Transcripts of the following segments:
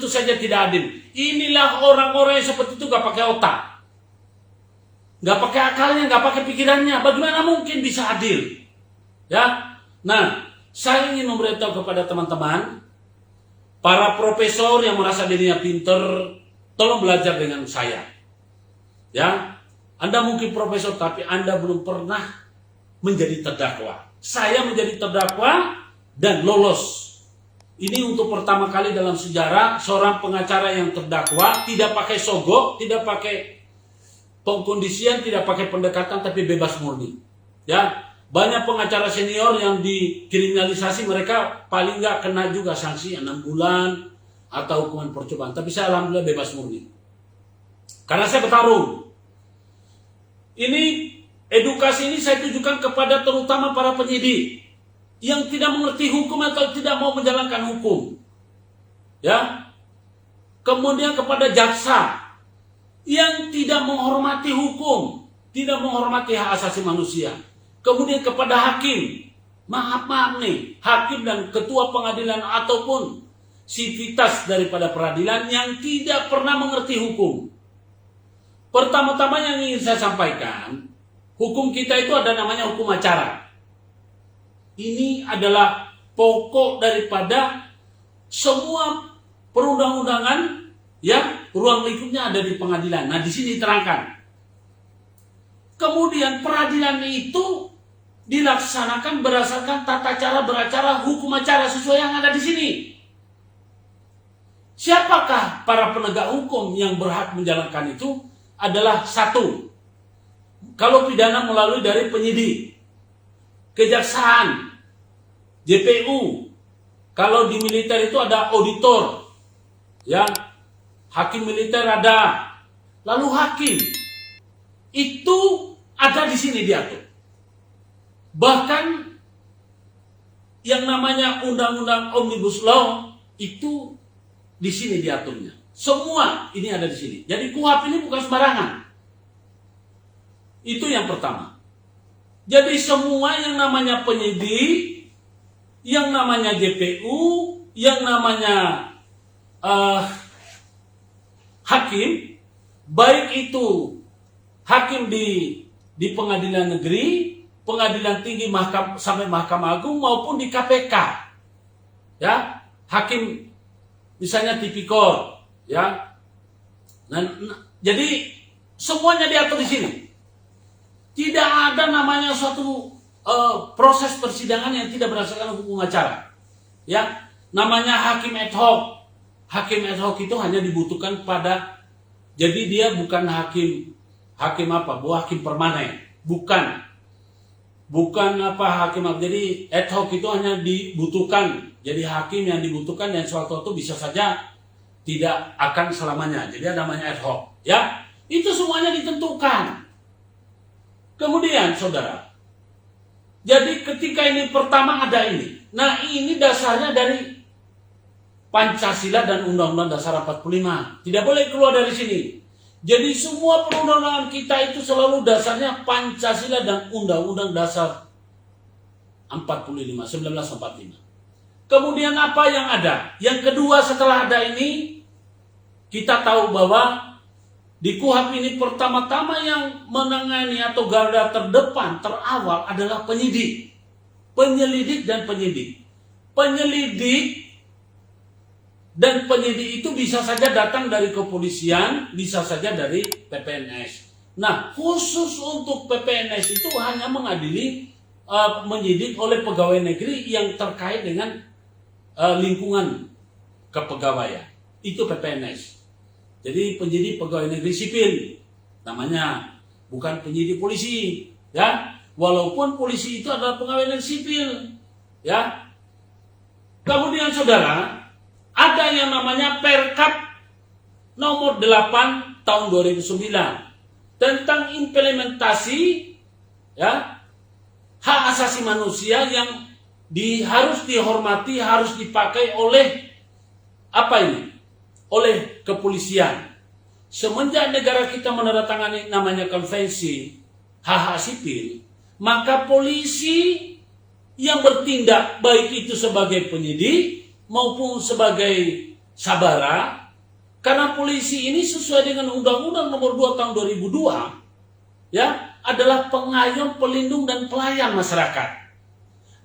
tentu saja tidak adil. Inilah orang-orang yang seperti itu gak pakai otak, gak pakai akalnya, gak pakai pikirannya. Bagaimana mungkin bisa adil? Ya, nah, saya ingin memberitahu kepada teman-teman, para profesor yang merasa dirinya pinter, tolong belajar dengan saya. Ya, Anda mungkin profesor, tapi Anda belum pernah menjadi terdakwa. Saya menjadi terdakwa dan lolos. Ini untuk pertama kali dalam sejarah seorang pengacara yang terdakwa tidak pakai sogok, tidak pakai pengkondisian, tidak pakai pendekatan, tapi bebas murni. Ya, banyak pengacara senior yang dikriminalisasi, mereka paling nggak kena juga sanksi 6 bulan atau hukuman percobaan. Tapi saya alhamdulillah bebas murni. Karena saya bertarung. Ini edukasi ini saya tujukan kepada terutama para penyidik yang tidak mengerti hukum atau tidak mau menjalankan hukum. Ya. Kemudian kepada jaksa yang tidak menghormati hukum, tidak menghormati hak asasi manusia. Kemudian kepada hakim, maaf nih, hakim dan ketua pengadilan ataupun sivitas daripada peradilan yang tidak pernah mengerti hukum. Pertama-tama yang ingin saya sampaikan, hukum kita itu ada namanya hukum acara. Ini adalah pokok daripada semua perundang-undangan, ya, ruang lingkupnya ada di pengadilan. Nah, di sini diterangkan. Kemudian peradilan itu dilaksanakan berdasarkan tata cara beracara, hukum acara sesuai yang ada di sini. Siapakah para penegak hukum yang berhak menjalankan itu? Adalah satu, kalau pidana melalui dari penyidik, kejaksaan, JPU. Kalau di militer itu ada auditor, ya, hakim militer ada, lalu hakim itu ada di sini diatur. Bahkan yang namanya undang-undang Omnibus Law itu di sini diaturnya. Semua ini ada di sini. Jadi KUHP ini bukan sembarangan. Itu yang pertama. Jadi semua yang namanya penyidik, yang namanya JPU, yang namanya hakim, baik itu hakim di pengadilan negeri, pengadilan tinggi, sampai Mahkamah Agung maupun di KPK, ya, hakim misalnya tipikor, ya. Nah, jadi semuanya diatur di sini. Tidak ada namanya suatu proses persidangan yang tidak berdasarkan hukum acara, ya. Namanya hakim ad hoc. Hakim ad hoc itu hanya dibutuhkan pada, jadi dia bukan hakim hakim permanen, bukan hakim. Jadi ad hoc itu hanya dibutuhkan, jadi hakim yang dibutuhkan dan suatu waktu bisa saja tidak akan selamanya. Jadi ada namanya ad hoc, ya. Itu semuanya ditentukan. Kemudian saudara, jadi ketika ini pertama ada ini. Nah, ini dasarnya dari Pancasila dan Undang-Undang Dasar 45. Tidak boleh keluar dari sini. Jadi semua perundang-undangan kita itu selalu dasarnya Pancasila dan Undang-Undang Dasar 1945. Kemudian apa yang ada? Yang kedua setelah ada ini, kita tahu bahwa di KUHP ini pertama-tama yang menangani atau garda terdepan, terawal adalah penyidik. Penyelidik dan penyidik. Penyelidik dan penyidik itu bisa saja datang dari kepolisian, bisa saja dari PPNS. Nah, khusus untuk PPNS itu hanya mengadili menyidik oleh pegawai negeri yang terkait dengan lingkungan kepegawaian. Itu PPNS. Jadi penyidik pegawai negeri sipil namanya, bukan penyidik polisi, ya. Walaupun polisi itu adalah pegawai negeri sipil, ya. Kemudian saudara, ada yang namanya Perkap nomor 8 tahun 2009 tentang implementasi, ya, hak asasi manusia yang harus dihormati, harus dipakai oleh oleh kepolisian. Semenjak negara kita menandatangani namanya konvensi hak-hak sipil, maka polisi yang bertindak baik itu sebagai penyidik maupun sebagai Sabara, karena polisi ini sesuai dengan Undang-Undang Nomor 2 Tahun 2002, ya, adalah pengayom, pelindung dan pelayan masyarakat.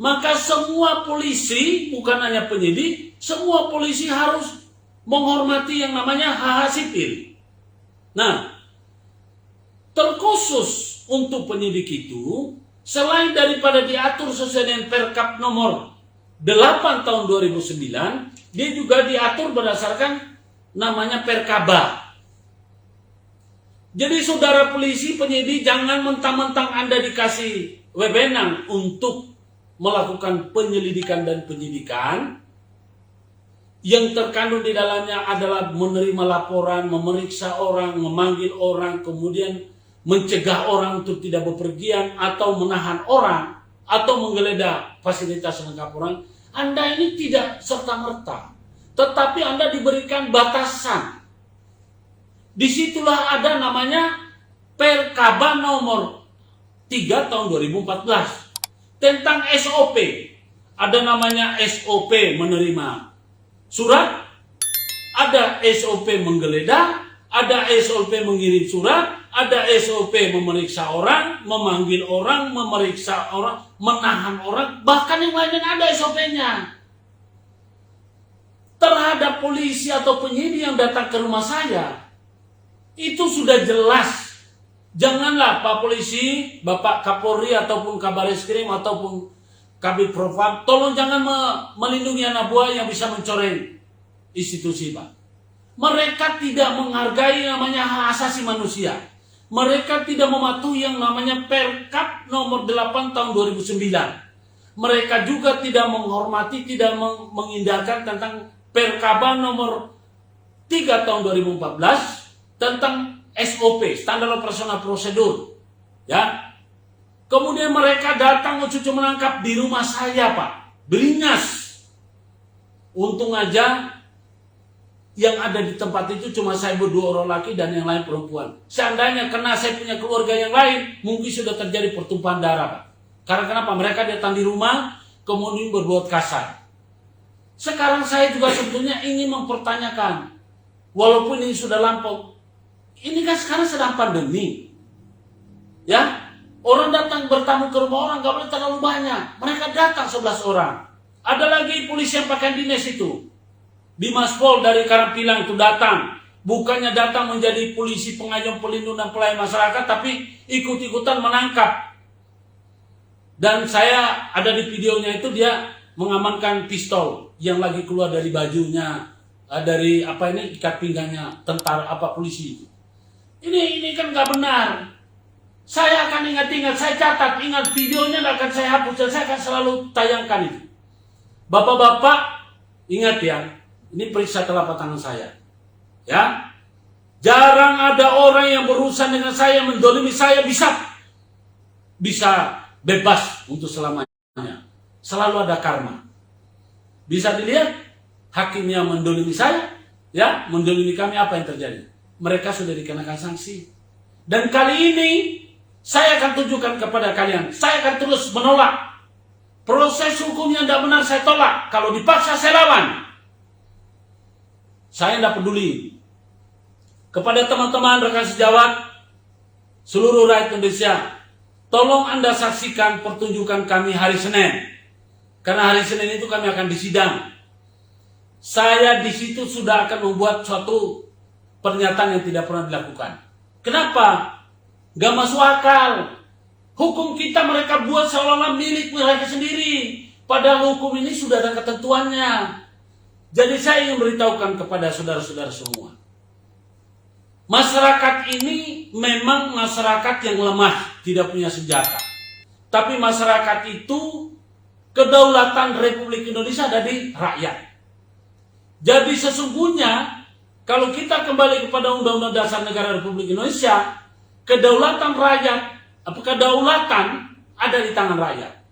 Maka semua polisi, bukan hanya penyidik, semua polisi harus menghormati yang namanya hak sipil. Nah, terkhusus untuk penyidik itu, selain daripada diatur sesuai dengan Perkap Nomor 8 Tahun 2009, dia juga diatur berdasarkan namanya Perkaba. Jadi saudara polisi, penyidik, jangan mentang-mentang Anda dikasih wewenang untuk melakukan penyelidikan dan penyidikan, yang terkandung di dalamnya adalah menerima laporan, memeriksa orang, memanggil orang, kemudian mencegah orang untuk tidak bepergian, atau menahan orang, atau menggeledah fasilitas lengkap orang. Anda ini tidak serta-merta, tetapi Anda diberikan batasan. Disitulah ada namanya Perkaba Nomor 3 Tahun 2014 tentang SOP. Ada namanya SOP menerima surat, ada SOP menggeledah, ada SOP mengirim surat, ada SOP memeriksa orang, memanggil orang, memeriksa orang, menahan orang, bahkan yang lainnya ada SOP-nya. Terhadap polisi atau penyidik yang datang ke rumah saya, itu sudah jelas. Janganlah Pak Polisi, Bapak Kapolri ataupun Kabareskrim ataupun Kabid Propam, tolong jangan melindungi anak buah yang bisa mencoreng institusi, Pak. Mereka tidak menghargai namanya hak asasi manusia. Mereka tidak mematuhi yang namanya Perkap Nomor 8 Tahun 2009. Mereka juga tidak menghormati, tidak mengindahkan tentang Perkaba Nomor 3 Tahun 2014 tentang SOP, Standar Operasional Prosedur. Ya. Kemudian mereka datang cucu menangkap di rumah saya, Pak. Beringas. Untung aja yang ada di tempat itu cuma saya berdua orang laki dan yang lain perempuan. Seandainya karena saya punya keluarga yang lain, mungkin sudah terjadi pertumpahan darah, Pak. Karena kenapa? Mereka datang di rumah, kemudian berbuat kasar. Sekarang saya juga sebetulnya ingin mempertanyakan, walaupun ini sudah lampau, ini kan sekarang sedang pandemi. Ya, orang datang bertamu ke rumah orang, gak boleh terlalu banyak. Mereka datang 11 orang. Ada lagi polisi yang pakaian dinas itu. Bimaspol dari Karangpilang itu datang. Bukannya datang menjadi polisi pengayom, pelindung dan pelayan masyarakat, tapi ikut-ikutan menangkap. Dan saya ada di videonya itu, dia mengamankan pistol yang lagi keluar dari bajunya, dari ikat pinggangnya tentara polisi itu. Ini kan nggak benar. Saya akan ingat-ingat, saya catat, ingat videonya, nggak akan saya hapus, dan saya akan selalu tayangkan itu. Bapak-bapak, ingat ya, ini periksa telapak tangan saya. Ya, jarang ada orang yang berurusan dengan saya, mendolimi saya bisa bebas untuk selamanya. Selalu ada karma. Bisa dilihat, hakim yang mendolimi saya, ya, mendolimi kami, apa yang terjadi? Mereka sudah dikenakan sanksi. Dan kali ini saya akan tunjukkan kepada kalian, saya akan terus menolak. Proses hukum yang tidak benar saya tolak. Kalau dipaksa saya lawan. Saya tidak peduli. Kepada teman-teman rekan sejawat, seluruh rakyat Indonesia, tolong Anda saksikan pertunjukan kami hari Senin. Karena hari Senin itu kami akan disidang. Saya di situ sudah akan membuat suatu pernyataan yang tidak pernah dilakukan. Kenapa? Gak masuk akal. Hukum kita mereka buat seolah-olah milik mereka sendiri. Padahal hukum ini sudah ada ketentuannya. Jadi saya ingin beritahukan kepada saudara-saudara semua. Masyarakat ini memang masyarakat yang lemah, tidak punya senjata. Tapi masyarakat itu, kedaulatan Republik Indonesia ada di rakyat. Jadi sesungguhnya, kalau kita kembali kepada Undang-Undang Dasar Negara Republik Indonesia, kedaulatan rakyat, kedaulatan ada di tangan rakyat.